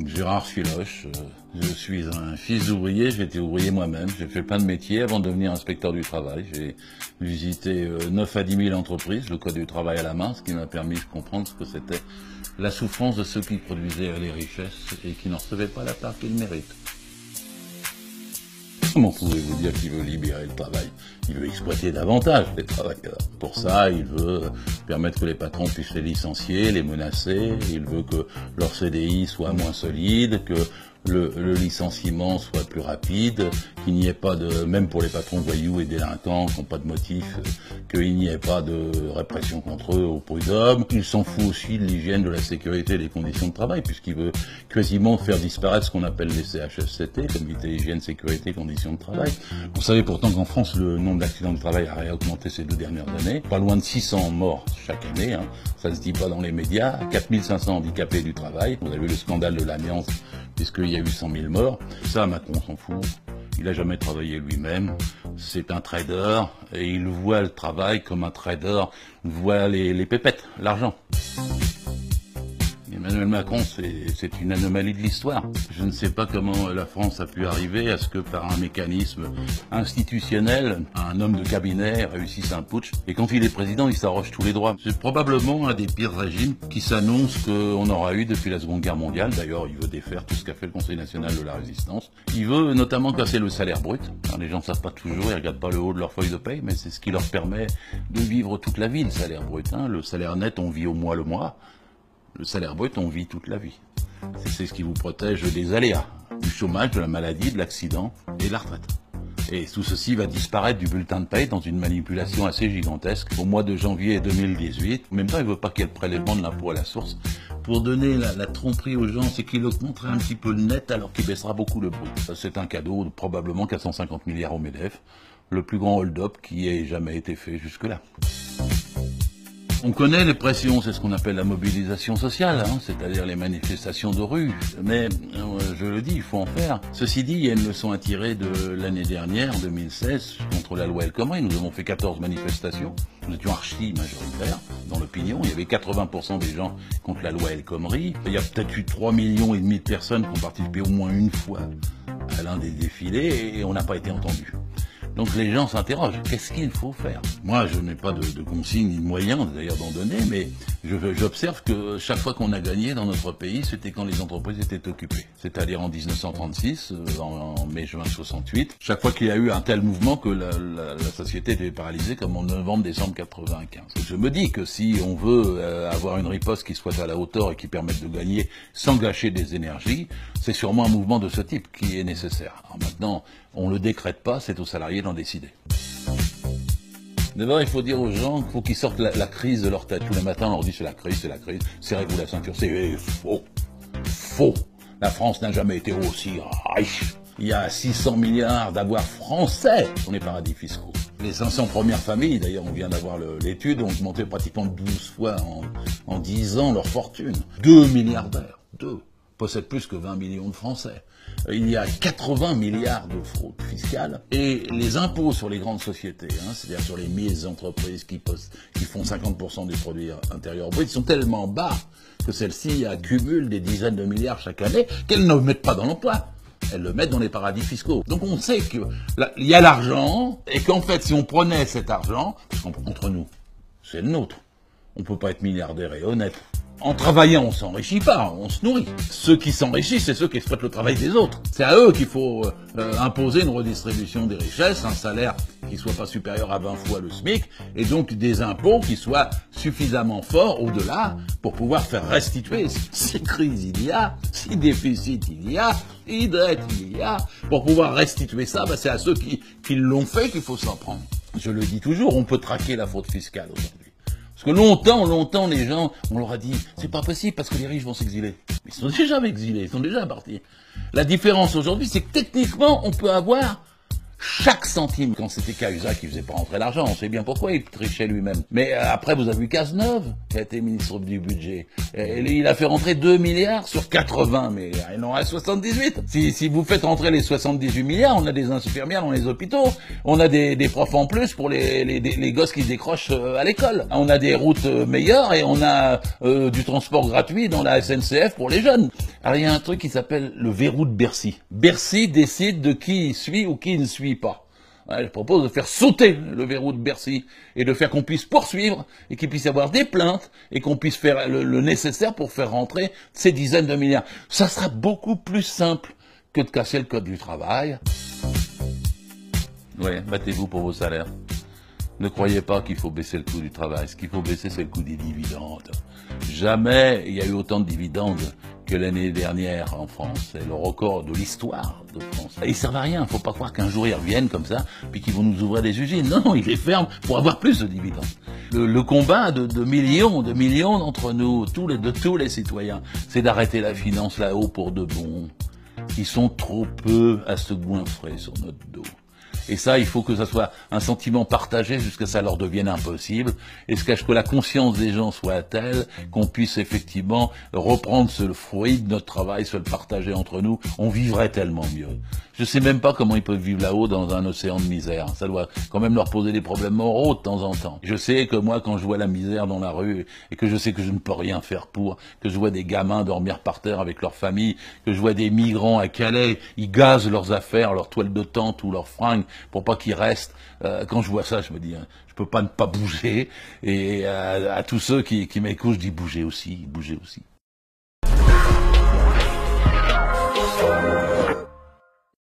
Gérard Filoche, je suis un fils d'ouvrier, j'ai été ouvrier moi-même, j'ai fait plein de métiers avant de devenir inspecteur du travail. J'ai visité 9 à 10 000 entreprises, le code du travail à la main, ce qui m'a permis de comprendre ce que c'était la souffrance de ceux qui produisaient les richesses et qui n'en recevaient pas la part qu'ils méritent. Comment pouvez-vous dire qu'il veut libérer le travail? Il veut exploiter davantage les travailleurs. Pour ça, il veut permettre que les patrons puissent les licencier, les menacer. Il veut que leur CDI soit moins solide, que le licenciement soit plus rapide, qu'il n'y ait pas de, même pour les patrons voyous et délinquants qui n'ont pas de motif, qu'il n'y ait pas de répression contre eux au prud'homme. Il s'en fout aussi de l'hygiène, de la sécurité et des conditions de travail, puisqu'il veut quasiment faire disparaître ce qu'on appelle les CHSCT, Comité Hygiène, Sécurité, Conditions de Travail. Vous savez pourtant qu'en France, le nombre d'accidents de travail a réaugmenté ces 2 dernières années. Pas loin de 600 morts chaque année, hein. Ça se dit pas dans les médias. 4500 handicapés du travail. Vous avez vu le scandale de l'amiante, puisqu'il y a eu 100 000 morts. Ça, Macron s'en fout. Il a jamais travaillé lui-même. C'est un trader et il voit le travail comme un trader voit les pépettes, l'argent. Emmanuel Macron, c'est une anomalie de l'histoire. Je ne sais pas comment la France a pu arriver à ce que par un mécanisme institutionnel, un homme de cabinet réussisse un putsch. Et quand il est président, il s'arroge tous les droits. C'est probablement un des pires régimes qui s'annonce qu'on aura eu depuis la Seconde Guerre mondiale. D'ailleurs, il veut défaire tout ce qu'a fait le Conseil national de la résistance. Il veut notamment casser le salaire brut. Alors, les gens ne savent pas toujours, ils regardent pas le haut de leur feuille de paye, mais c'est ce qui leur permet de vivre toute la vie, le salaire brut. Hein. Le salaire net, on vit au mois le mois. Le salaire brut, on vit toute la vie. C'est ce qui vous protège des aléas, du chômage, de la maladie, de l'accident et de la retraite. Et tout ceci va disparaître du bulletin de paye dans une manipulation assez gigantesque au mois de janvier 2018. En même temps, il ne veut pas qu'il y ait le prélèvement de l'impôt à la source. Pour donner la tromperie aux gens, c'est qu'il augmenterait un petit peu le net alors qu'il baissera beaucoup le brut. C'est un cadeau de probablement 450 milliards au MEDEF, le plus grand hold-up qui ait jamais été fait jusque-là. On connaît les pressions, c'est ce qu'on appelle la mobilisation sociale, hein, c'est-à-dire les manifestations de rue. Mais, je le dis, il faut en faire. Ceci dit, il y a une leçon à tirer de l'année dernière, 2016, contre la loi El Khomri. Nous avons fait 14 manifestations. Nous étions archi majoritaires dans l'opinion. Il y avait 80% des gens contre la loi El Khomri. Il y a peut-être eu 3,5 millions de personnes qui ont participé au moins une fois à l'un des défilés et on n'a pas été entendus. Donc les gens s'interrogent, qu'est-ce qu'il faut faire? Moi, je n'ai pas de consignes ni de moyens d'ailleurs d'en donner, mais j'observe que chaque fois qu'on a gagné dans notre pays, c'était quand les entreprises étaient occupées. C'est-à-dire en 1936, en mai-juin 68, chaque fois qu'il y a eu un tel mouvement que la société était paralysée comme en novembre-décembre 95. Je me dis que si on veut avoir une riposte qui soit à la hauteur et qui permette de gagner sans gâcher des énergies, c'est sûrement un mouvement de ce type qui est nécessaire. Alors maintenant, on ne le décrète pas, c'est aux salariés d'en décider. D'abord, il faut dire aux gens qu'il faut qu'ils sortent la crise de leur tête. Tous les matins, on leur dit c'est la crise, serrez-vous la ceinture. C'est faux. Faux. La France n'a jamais été aussi riche. Il y a 600 milliards d'avoirs français dans les paradis fiscaux. Les 500 premières familles, d'ailleurs on vient d'avoir l'étude, ont augmenté pratiquement 12 fois en 10 ans leur fortune. 2 milliardaires, 2, possèdent plus que 20 millions de Français. Il y a 80 milliards de fraude fiscale et les impôts sur les grandes sociétés, hein, c'est-à-dire sur les entreprises qui font 50% du produit intérieur brut, sont tellement bas que celles-ci accumulent des dizaines de milliards chaque année qu'elles ne le mettent pas dans l'emploi. Elles le mettent dans les paradis fiscaux. Donc on sait qu'il y a l'argent et qu'en fait si on prenait cet argent, parce qu'entre nous, c'est le nôtre, on peut pas être milliardaire et honnête. En travaillant, on s'enrichit pas, on se nourrit. Ceux qui s'enrichissent, c'est ceux qui exploitent le travail des autres. C'est à eux qu'il faut imposer une redistribution des richesses, un salaire qui soit pas supérieur à 20 fois le SMIC, et donc des impôts qui soient suffisamment forts au-delà pour pouvoir faire restituer si crise il y a, si déficit il y a, si dette il y a, pour pouvoir restituer ça, c'est à ceux qui l'ont fait qu'il faut s'en prendre. Je le dis toujours, on peut traquer la fraude fiscale aujourd'hui. Parce que longtemps, les gens, on leur a dit, c'est pas possible parce que les riches vont s'exiler. Ils sont déjà exilés, ils sont déjà partis. La différence aujourd'hui, c'est que techniquement, on peut avoir chaque centime. Quand c'était Cahuzac qui faisait pas rentrer l'argent, on sait bien pourquoi, il trichait lui-même. Mais après, vous avez vu Cazeneuve, qui a été ministre du budget. Et il a fait rentrer 2 milliards sur 80, mais il en reste 78. Si vous faites rentrer les 78 milliards, on a des infirmières dans les hôpitaux, on a des profs en plus pour les gosses qui décrochent à l'école. On a des routes meilleures et on a du transport gratuit dans la SNCF pour les jeunes. Alors il y a un truc qui s'appelle le verrou de Bercy. Bercy décide de qui suit ou qui ne suit pas. Ouais, je propose de faire sauter le verrou de Bercy et de faire qu'on puisse poursuivre et qu'il puisse y avoir des plaintes et qu'on puisse faire le nécessaire pour faire rentrer ces dizaines de milliards. Ça sera beaucoup plus simple que de casser le code du travail. Ouais, battez-vous pour vos salaires. Ne croyez pas qu'il faut baisser le coût du travail. Ce qu'il faut baisser, c'est le coût des dividendes. Jamais il y a eu autant de dividendes que l'année dernière en France. C'est le record de l'histoire de France. Ils servent à rien. Il ne faut pas croire qu'un jour ils reviennent comme ça, puis qu'ils vont nous ouvrir des usines. Non, ils les ferment pour avoir plus de dividendes. Le combat de millions d'entre nous, de tous les citoyens, c'est d'arrêter la finance là-haut pour de bon. Ils sont trop peu à se goinfrer sur notre dos. Et ça, il faut que ça soit un sentiment partagé jusqu'à ce que ça leur devienne impossible, et jusqu'à ce que la conscience des gens soit telle qu'on puisse effectivement reprendre ce fruit de notre travail, se le partager entre nous. On vivrait tellement mieux. Je sais même pas comment ils peuvent vivre là-haut dans un océan de misère. Ça doit quand même leur poser des problèmes moraux de temps en temps. Je sais que moi, quand je vois la misère dans la rue, et que je sais que je ne peux rien faire pour, que je vois des gamins dormir par terre avec leur famille, que je vois des migrants à Calais, ils gazent leurs affaires, leurs toiles de tente ou leurs fringues, pour pas qu'ils restent. Quand je vois ça, je me dis, je peux pas ne pas bouger. Et à tous ceux qui m'écoutent, je dis bougez aussi, bougez aussi.